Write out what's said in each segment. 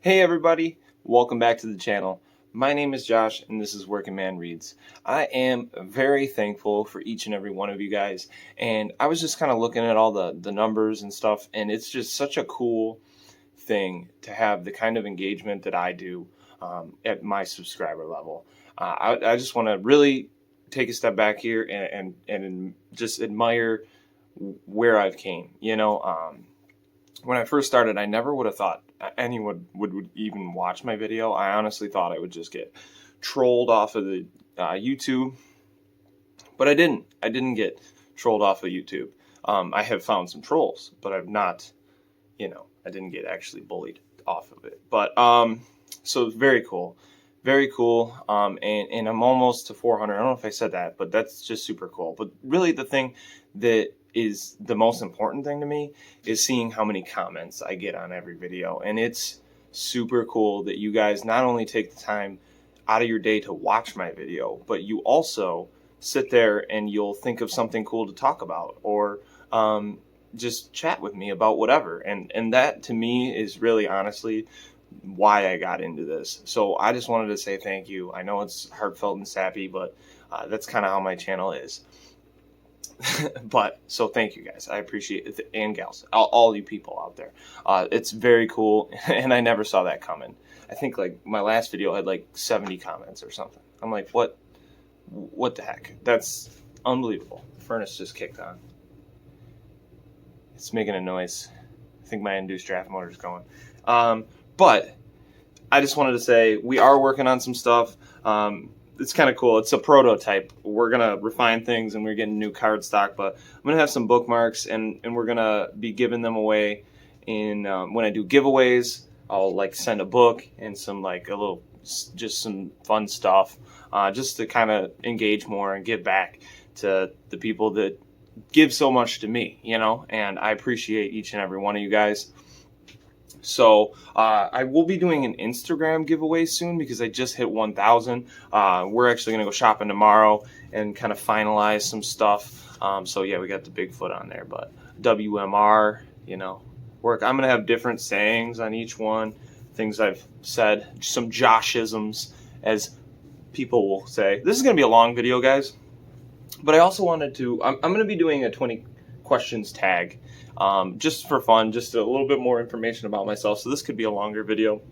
Hey everybody, welcome back to the channel. My name is Josh and this is Working Man Reads. I am very thankful for each and every one of you guys, and I was just kind of looking at all the numbers and stuff, and it's just such a cool thing to have the kind of engagement that I do at my subscriber level. I just want to really take a step back here and just admire where I've came. When I first started, I never would have thought anyone would even watch my video. I honestly thought I would just get trolled off of the YouTube, but I didn't. I didn't get trolled off of YouTube. I have found some trolls, but I've not, I didn't get actually bullied off of it. But so it's very cool. Very cool. And I'm almost to 400. I don't know if I said that, but that's just super cool. But really the thing that is the most important thing to me is seeing how many comments I get on every video. And it's super cool that you guys not only take the time out of your day to watch my video, but you also sit there and you'll think of something cool to talk about, or just chat with me about whatever. And that to me is really honestly why I got into this. So I just wanted to say thank you. I know it's heartfelt and sappy, but that's kind of how my channel is. But so thank you guys. I appreciate it, and gals, all you people out there. It's very cool, and I never saw that coming. I think like my last video had like 70 comments or something. I'm like, what the heck? That's unbelievable. The furnace just kicked on. It's making a noise. I think my induced draft motor is going. But I just wanted to say we are working on some stuff. It's kind of cool. It's a prototype. We're going to refine things, and we're getting new card stock, but I'm going to have some bookmarks, and we're going to be giving them away in when I do giveaways. I'll like send a book and some just some fun stuff, just to kind of engage more and give back to the people that give so much to me, and I appreciate each and every one of you guys. So I will be doing an Instagram giveaway soon because I just hit 1,000. We're actually going to go shopping tomorrow and kind of finalize some stuff. So yeah, we got the Bigfoot on there, but WMR, work. I'm going to have different sayings on each one, things I've said, some Joshisms, as people will say. This is going to be a long video, guys, but I also wanted to, I'm going to be doing a 20 questions tag. Just for fun, just a little bit more information about myself. So this could be a longer video.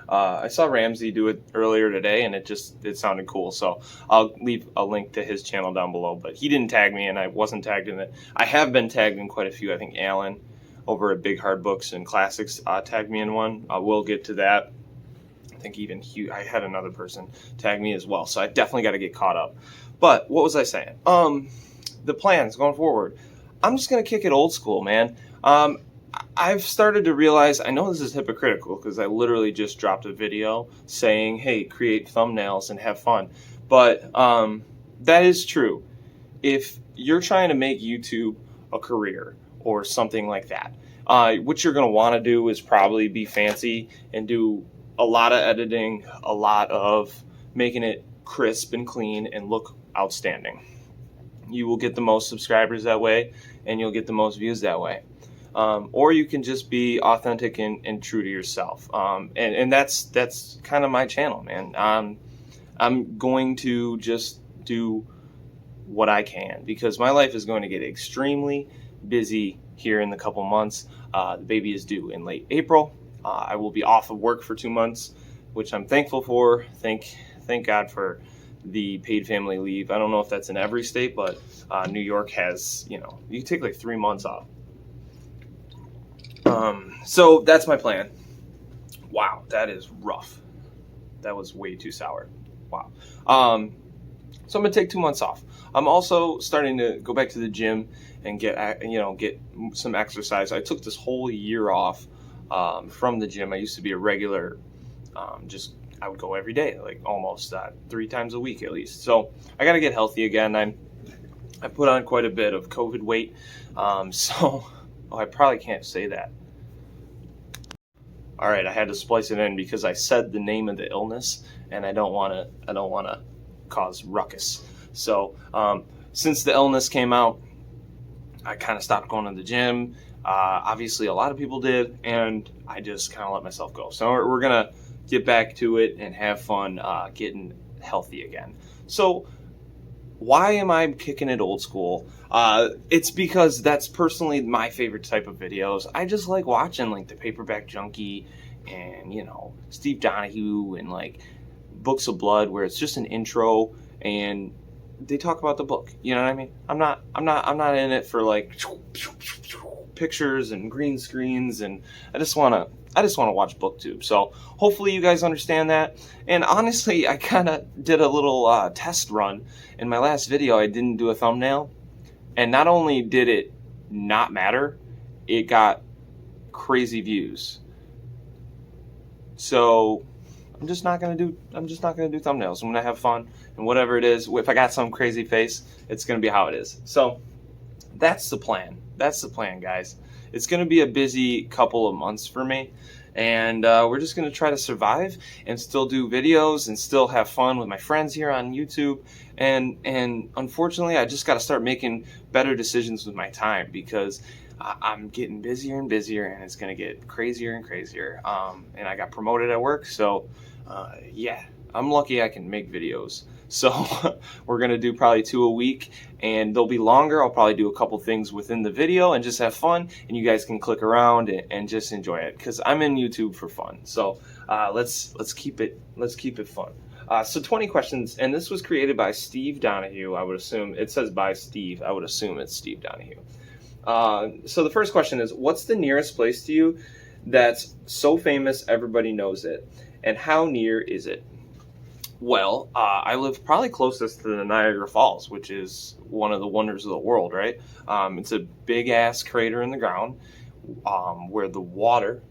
I saw Ramsey do it earlier today, and it sounded cool. So I'll leave a link to his channel down below, but he didn't tag me and I wasn't tagged in it. I have been tagged in quite a few. I think Alan over at Big Hard Books and Classics tagged me in one. We'll get to that. I think even Hugh, I had another person tag me as well. So I definitely got to get caught up. But what was I saying? The plans going forward. I'm just going to kick it old school, man. I've started to realize, I know this is hypocritical because I literally just dropped a video saying, hey, create thumbnails and have fun. But that is true. If you're trying to make YouTube a career or something like that, what you're going to want to do is probably be fancy and do a lot of editing, a lot of making it crisp and clean and look outstanding. You will get the most subscribers that way, and you'll get the most views that way. Or you can just be authentic and true to yourself. And that's kind of my channel, man. I'm going to just do what I can because my life is going to get extremely busy here in the couple months. The baby is due in late April. I will be off of work for 2 months, which I'm thankful for. Thank God for the paid family leave. I don't know if that's in every state, but New York has, you can take like 3 months off. So that's my plan. Wow, that is rough. That was way too sour. Wow. So I'm gonna take 2 months off. I'm also starting to go back to the gym and get some exercise. I took this whole year off from the gym. I used to be a regular, I would go every day, like almost 3 times a week at least. So I got to get healthy again. I put on quite a bit of COVID weight. I probably can't say that. All right, I had to splice it in because I said the name of the illness, and I don't want to cause ruckus. So since the illness came out, I kind of stopped going to the gym. Obviously, a lot of people did, and I just kind of let myself go. So we're going to get back to it and have fun getting healthy again. So why am I kicking it old school? It's because that's personally my favorite type of videos. I just like watching like the Paperback Junkie and, you know, Steve Donahue and like Books of Blood, where it's just an intro and they talk about the book. You know what I mean? I'm not in it for like pictures and green screens, and I just want to watch BookTube. So hopefully you guys understand that. And honestly, I kind of did a little test run in my last video. I didn't do a thumbnail, and not only did it not matter, it got crazy views. So I'm just not gonna do thumbnails. I'm gonna have fun, and whatever it is, if I got some crazy face, it's gonna be how it is. So that's the plan. That's the plan, guys. It's gonna be a busy couple of months for me, and we're just gonna try to survive and still do videos and still have fun with my friends here on YouTube. And unfortunately, I just got to start making better decisions with my time, because I'm getting busier and busier, and it's going to get crazier and crazier. And I got promoted at work, so yeah, I'm lucky I can make videos. So we're going to do probably 2 a week, and they'll be longer. I'll probably do a couple things within the video and just have fun, and you guys can click around and just enjoy it, because I'm in YouTube for fun. So let's keep it fun. So 20 questions, and this was created by Steve Donahue. I would assume it says by Steve. I would assume it's Steve Donahue. So the first question is, what's the nearest place to you that's so famous everybody knows it, and how near is it? Well, I live probably closest to the Niagara Falls, which is one of the wonders of the world, right? It's a big-ass crater in the ground where the water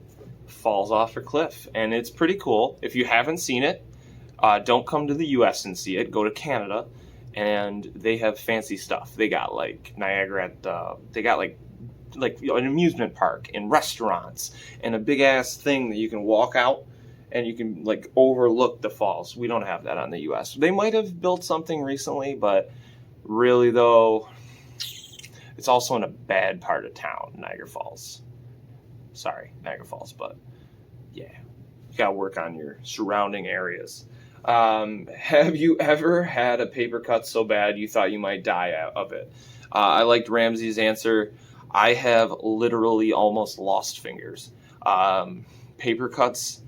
falls off a cliff, and it's pretty cool. If you haven't seen it, don't come to the U.S. and see it. Go to Canada, and they have fancy stuff. They got like Niagara they got like an amusement park and restaurants and a big ass thing that you can walk out and you can like overlook the falls. We don't have that on the U.S. They might have built something recently, but really though, it's also in a bad part of town, Niagara Falls. Sorry, Niagara Falls, but yeah, you gotta work on your surrounding areas. Have you ever had a paper cut so bad you thought you might die of it? I liked Ramsey's answer. I have literally almost lost fingers. Paper cuts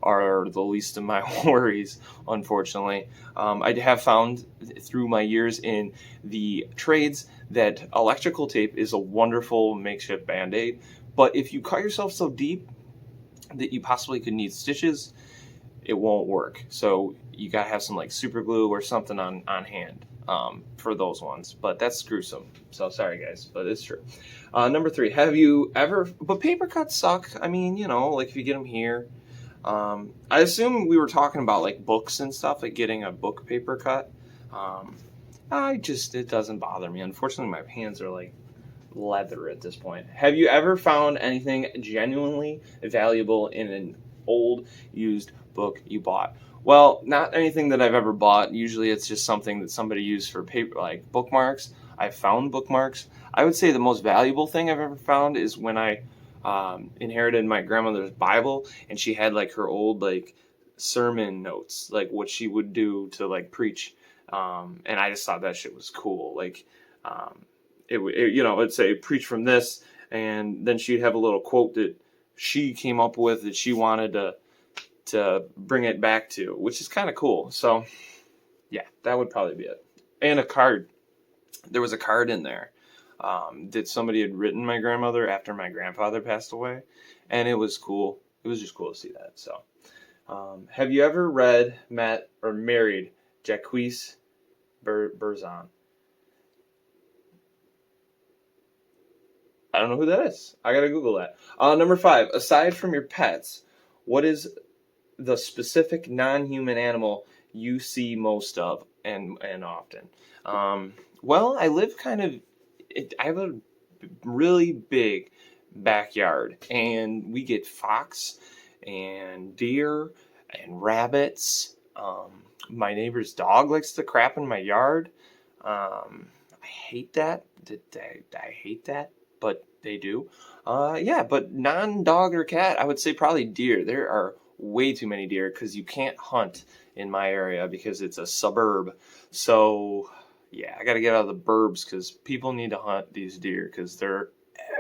are the least of my worries, unfortunately. I have found through my years in the trades that electrical tape is a wonderful makeshift Band-Aid. But if you cut yourself so deep that you possibly could need stitches, it won't work. So you gotta have some like super glue or something on hand for those ones. But that's gruesome. So sorry guys, but it's true. Number 3, have you ever? But paper cuts suck. I mean, you know, like if you get them here. I assume we were talking about like books and stuff, like getting a book paper cut. It doesn't bother me. Unfortunately, my hands are like leather at this point. Have you ever found anything genuinely valuable in an old used book you bought? Well, not anything that I've ever bought. Usually it's just something that somebody used for paper, like bookmarks. I've found bookmarks. I would say the most valuable thing I've ever found is when I inherited my grandmother's Bible, and she had like her old like sermon notes, like what she would do to like preach. And I just thought that shit was cool. Like it'd say preach from this, and then she'd have a little quote that she came up with that she wanted to bring it back to, which is kind of cool. So yeah, that would probably be it. And a card. There was a card in there that somebody had written my grandmother after my grandfather passed away, and it was cool. It was just cool to see that. So have you ever met or married Jacques Berzon? I don't know who that is. I gotta Google that. Number 5, aside from your pets, what is the specific non-human animal you see most of and often? Well, I live I have a really big backyard, and we get fox and deer and rabbits. My neighbor's dog likes to crap in my yard. I hate that. I hate that. but they do. Yeah, but non-dog or cat, I would say probably deer. There are way too many deer because you can't hunt in my area because it's a suburb. So, yeah, I got to get out of the burbs because people need to hunt these deer because they're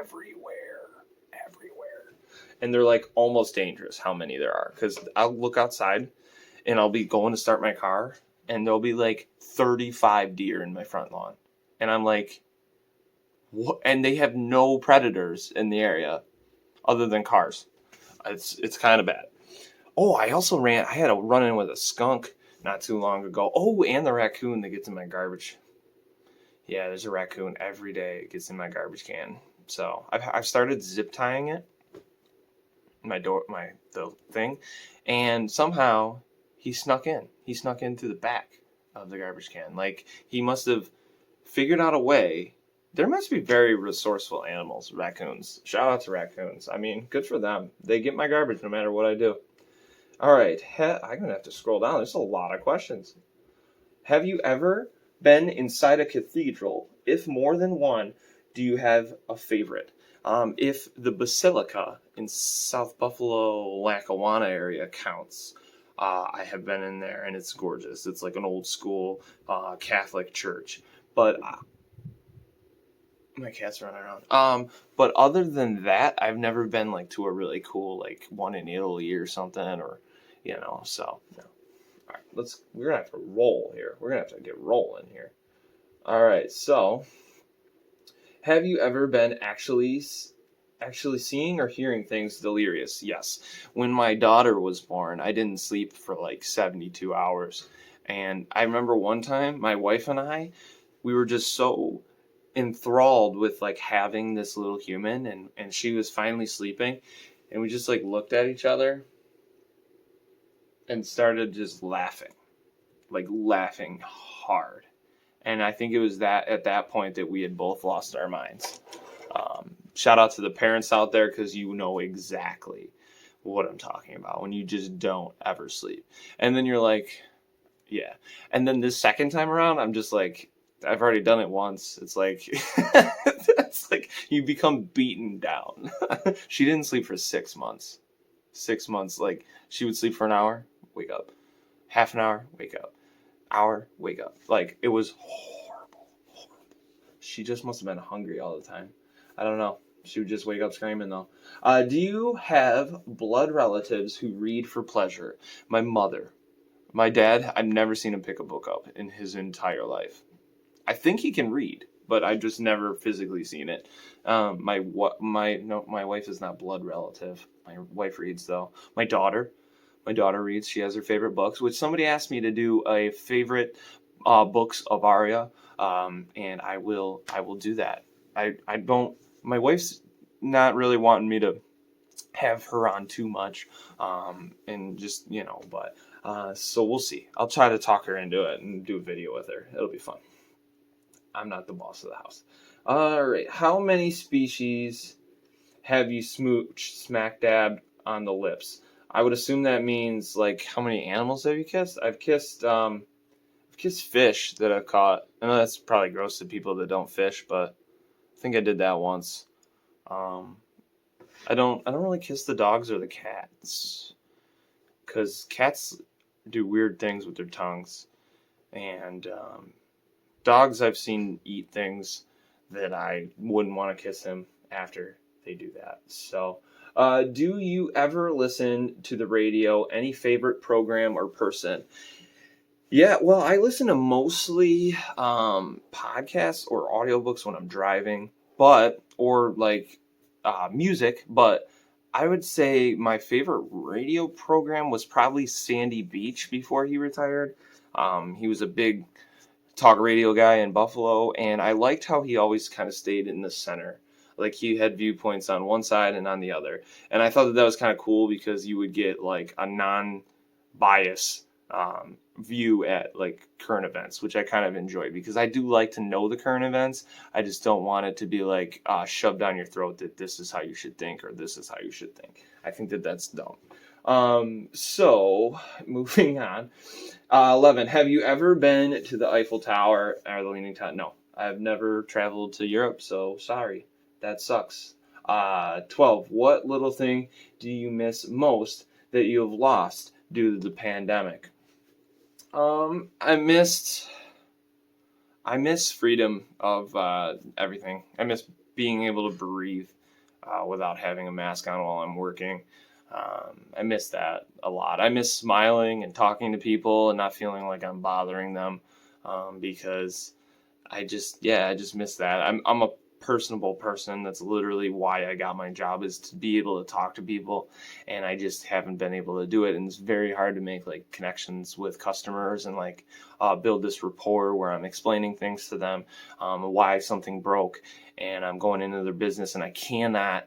everywhere, everywhere. And they're like almost dangerous how many there are because I'll look outside and I'll be going to start my car and there'll be like 35 deer in my front lawn. And I'm like, what? And they have no predators in the area other than cars. It's kind of bad. Oh, I had a run-in with a skunk not too long ago. Oh, and the raccoon that gets in my garbage. Yeah, there's a raccoon every day. It gets in my garbage can. So I've started zip tying it, the thing, and somehow he snuck in. He snuck in through the back of the garbage can. Like he must have figured out a way. There must be very resourceful animals, raccoons. Shout out to raccoons. I mean, good for them. They get my garbage no matter what I do. All right, I'm gonna have to scroll down. There's a lot of questions. Have you ever been inside a cathedral? If more than one, do you have a favorite? If the Basilica in South Buffalo, Lackawanna area counts, I have been in there and it's gorgeous. It's like an old school Catholic church. But my cat's running around. But other than that, I've never been like to a really cool like one in Italy or something, or So no. All right, we're gonna have to roll here. We're gonna have to get rolling here. All right, so have you ever been actually seeing or hearing things delirious? Yes. When my daughter was born, I didn't sleep for like 72 hours. And I remember one time, my wife and I, we were just so enthralled with like having this little human, and she was finally sleeping, and we just like looked at each other and started just laughing hard. And I think it was that at that point that we had both lost our minds. Shout out to the parents out there because you know exactly what I'm talking about when you just don't ever sleep. And then you're like, yeah. And then this second time around, I'm just like, I've already done it once. It's like, it's like you become beaten down. She didn't sleep for 6 months. 6 months. Like she would sleep for an hour, wake up. Half an hour, wake up. Hour, wake up. Like it was horrible. She just must have been hungry all the time. I don't know. She would just wake up screaming though. Do you have blood relatives who read for pleasure? My mother. My dad, I've never seen him pick a book up in his entire life. I think he can read, but I've just never physically seen it. My wife is not blood relative. My wife reads though. My daughter reads. She has her favorite books, which somebody asked me to do a favorite books of Aria, and I will do that. I don't. My wife's not really wanting me to have her on too much, and just but so we'll see. I'll try to talk her into it and do a video with her. It'll be fun. I'm not the boss of the house. All right. How many species have you smooched smack dab on the lips? I would assume that means like how many animals have you kissed? I've kissed fish that I've caught. I know that's probably gross to people that don't fish, but I think I did that once. I don't really kiss the dogs or the cats because cats do weird things with their tongues, and dogs I've seen eat things that I wouldn't want to kiss them after they do that. So, do you ever listen to the radio? Any favorite program or person? Yeah, well, I listen to mostly podcasts or audiobooks when I'm driving, or like music, but I would say my favorite radio program was probably Sandy Beach before he retired. He was a big talk radio guy in Buffalo, and I liked how he always kind of stayed in the center. Like he had viewpoints on one side and on the other. And I thought that was kind of cool because you would get like a non-bias view at like current events, which I kind of enjoyed because I do like to know the current events. I just don't want it to be like shoved down your throat that this is how you should think or this is how you should think. I think that that's dumb. So moving on. 11. Have you ever been to the Eiffel Tower or the Leaning Tower? No, I've never traveled to Europe, so sorry. That sucks. 12. What little thing do you miss most that you have lost due to the pandemic? I miss freedom of everything. I miss being able to breathe without having a mask on while I'm working. I miss that a lot. I miss smiling and talking to people and not feeling like I'm bothering them because I just miss that. I'm a personable person. That's literally why I got my job, is to be able to talk to people, and I just haven't been able to do it. And it's very hard to make like connections with customers and like build this rapport where I'm explaining things to them, why something broke, and I'm going into their business, and I cannot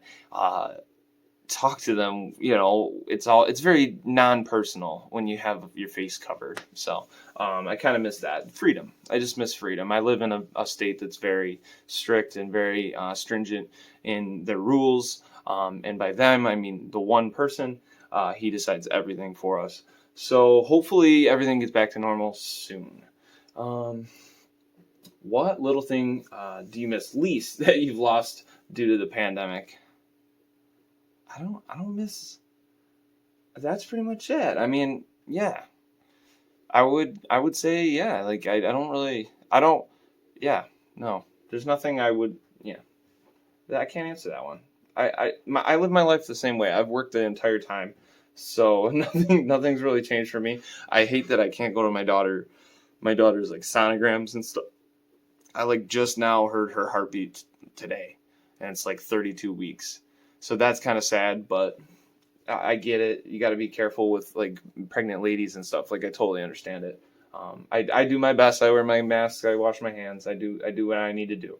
talk to them. It's very non-personal when you have your face covered. So I kind of miss that freedom. I just miss freedom. I live in a state that's very strict and very stringent in their rules, and by them I mean the one person. He decides everything for us, so hopefully everything gets back to normal soon. What little thing do you miss least that you've lost due to the pandemic? I don't miss. That's pretty much it. I mean, yeah. I would say yeah. Like I don't really I don't yeah, no. There's nothing I would yeah. I can't answer that one. I live my life the same way. I've worked the entire time. So nothing's really changed for me. I hate that I can't go to my daughter's like sonograms and stuff. I like just now heard her heartbeat today, and it's like 32 weeks. So that's kind of sad, but I get it. You got to be careful with like pregnant ladies and stuff. Like I totally understand it. I do my best. I wear my mask. I wash my hands. I do what I need to do.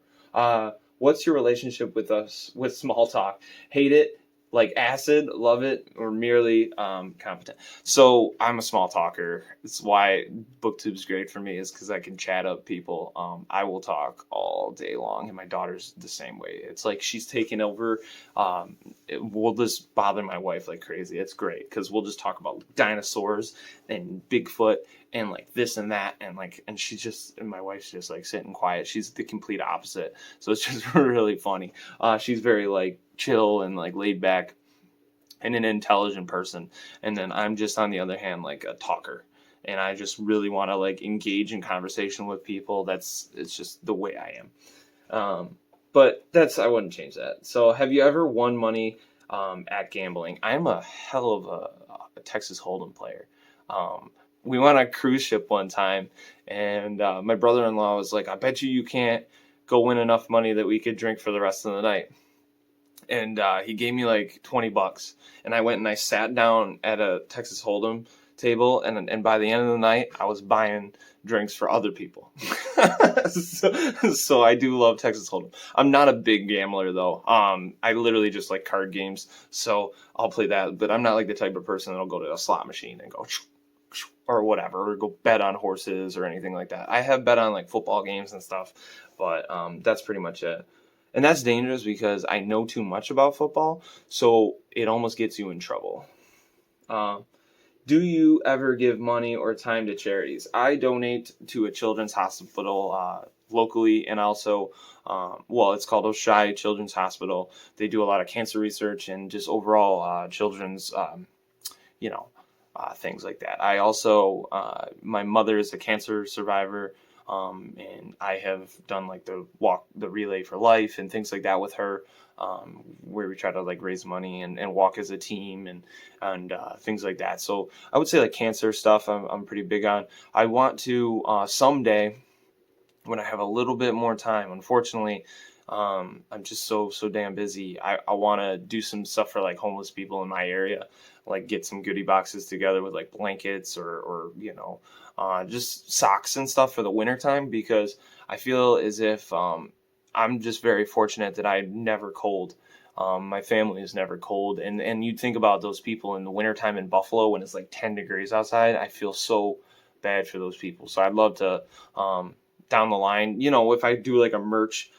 What's your relationship with small talk? Hate it, like acid, love it, or merely competent? So I'm a small talker. That's why BookTube's great for me, is because I can chat up people. I will talk all day long, and my daughter's the same way. It's like she's taken over. It will just bother my wife like crazy. It's great because we'll just talk about dinosaurs and Bigfoot and like this and that, and my wife's just like sitting quiet. She's the complete opposite, so it's just really funny. She's very like chill and like laid back and an intelligent person, and then I'm just on the other hand like a talker, and I just really want to like engage in conversation with people. It's just the way I am. But I wouldn't change that. So have you ever won money at gambling? I'm a hell of a Texas Hold'em player. We went on a cruise ship one time, and my brother-in-law was like, I bet you can't go win enough money that we could drink for the rest of the night. And he gave me like $20, and I went and I sat down at a Texas Hold'em table, and by the end of the night, I was buying drinks for other people. So I do love Texas Hold'em. I'm not a big gambler though. I literally just like card games, so I'll play that. But I'm not like the type of person that'll go to a slot machine and go or whatever, or go bet on horses or anything like that. I have bet on like football games and stuff, but that's pretty much it. And that's dangerous because I know too much about football, so it almost gets you in trouble. Uh, do you ever give money or time to charities? I donate to a children's hospital locally, and also, it's called Oshai Children's Hospital. They do a lot of cancer research and just overall children's, you know, things like that. I also, my mother is a cancer survivor, and I have done like the relay for life and things like that with her, where we try to like raise money and walk as a team and things like that. So I would say like cancer stuff, I'm pretty big on. I want to someday, when I have a little bit more time. Unfortunately, I'm just so damn busy. I want to do some stuff for like homeless people in my area, like get some goodie boxes together with like blankets or just socks and stuff for the wintertime, because I feel as if I'm just very fortunate that I'm never cold. My family is never cold, and you'd think about those people in the wintertime in Buffalo when it's like 10 degrees outside. I feel so bad for those people. So I'd love to, down the line, if I do like a merch,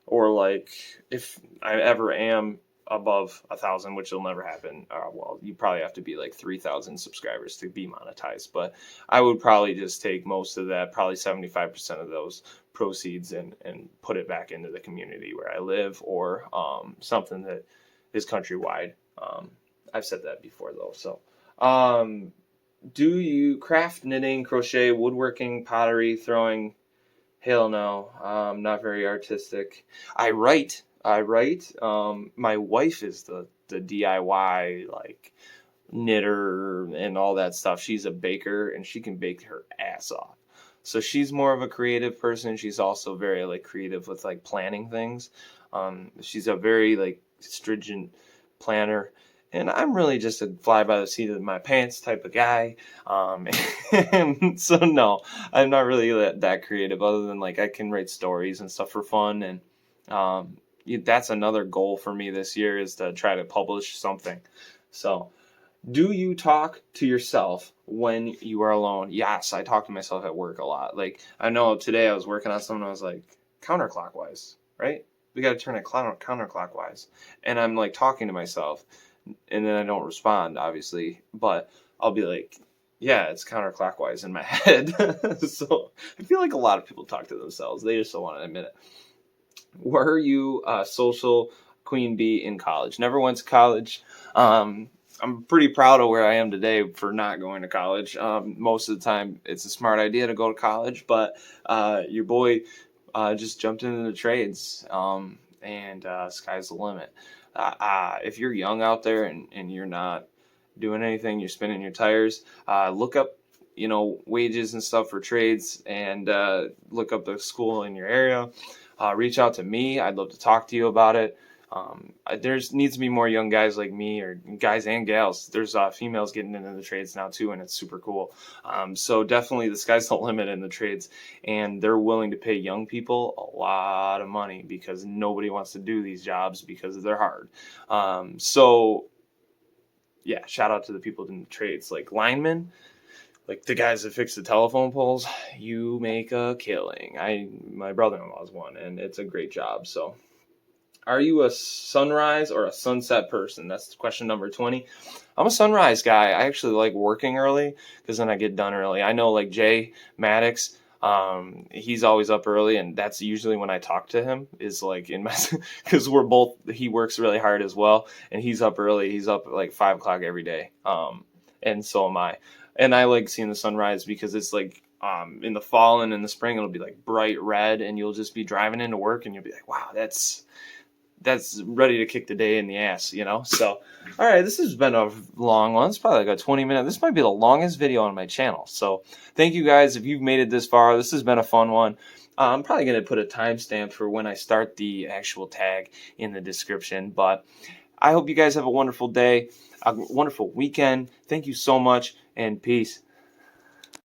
or like if I ever am above 1,000, which will never happen. Well, you probably have to be like 3,000 subscribers to be monetized, but I would probably just take most of that, probably 75% of those proceeds, and put it back into the community where I live, or something that is countrywide. I've said that before though. So, do you craft, knitting, crochet, woodworking, pottery, throwing? Hell no. Not very artistic. I write. My wife is the DIY, like, knitter and all that stuff. She's a baker and she can bake her ass off. So she's more of a creative person. She's also very like creative with like planning things. She's a very like stringent planner. And I'm really just a fly by the seat of my pants type of guy. And so no, I'm not really that creative, other than like I can write stories and stuff for fun. And that's another goal for me this year, is to try to publish something. So, do you talk to yourself when you are alone? Yes, I talk to myself at work a lot. Like, I know today I was working on something, I was like, counterclockwise, right? We got to turn it counterclockwise. And I'm like talking to myself, and then I don't respond, obviously, but I'll be like, yeah, it's counterclockwise in my head. So I feel like a lot of people talk to themselves. They just don't want to admit it. Were you a social queen bee in college? Never went to college. I'm pretty proud of where I am today for not going to college. Most of the time, it's a smart idea to go to college, but your boy just jumped into the trades, and sky's the limit. If you're young out there and you're not doing anything, you're spinning your tires, look up, wages and stuff for trades, and look up the school in your area. Reach out to me. I'd love to talk to you about it. There's needs to be more young guys like me, or guys and gals. There's females getting into the trades now too, and it's super cool. So definitely the sky's the limit in the trades, and they're willing to pay young people a lot of money, because nobody wants to do these jobs because they're hard. So yeah, shout out to the people in the trades, like linemen, like the guys that fix the telephone poles. You make a killing. My brother-in-law is one, and it's a great job. So, are you a sunrise or a sunset person? That's question number 20. I'm a sunrise guy. I actually like working early, because then I get done early. I know, like, Jay Maddox, he's always up early, and that's usually when I talk to him, is like in my, because he works really hard as well, and he's up early. He's up at like 5 o'clock every day. And so am I. And I like seeing the sunrise, because it's like, in the fall and in the spring, it'll be like bright red, and you'll just be driving into work and you'll be like, wow, that's ready to kick the day in the ass, So, all right, this has been a long one. It's probably like a 20-minute. This might be the longest video on my channel. So thank you guys if you've made it this far. This has been a fun one. I'm probably going to put a timestamp for when I start the actual tag in the description. But I hope you guys have a wonderful day, a wonderful weekend. Thank you so much, and peace.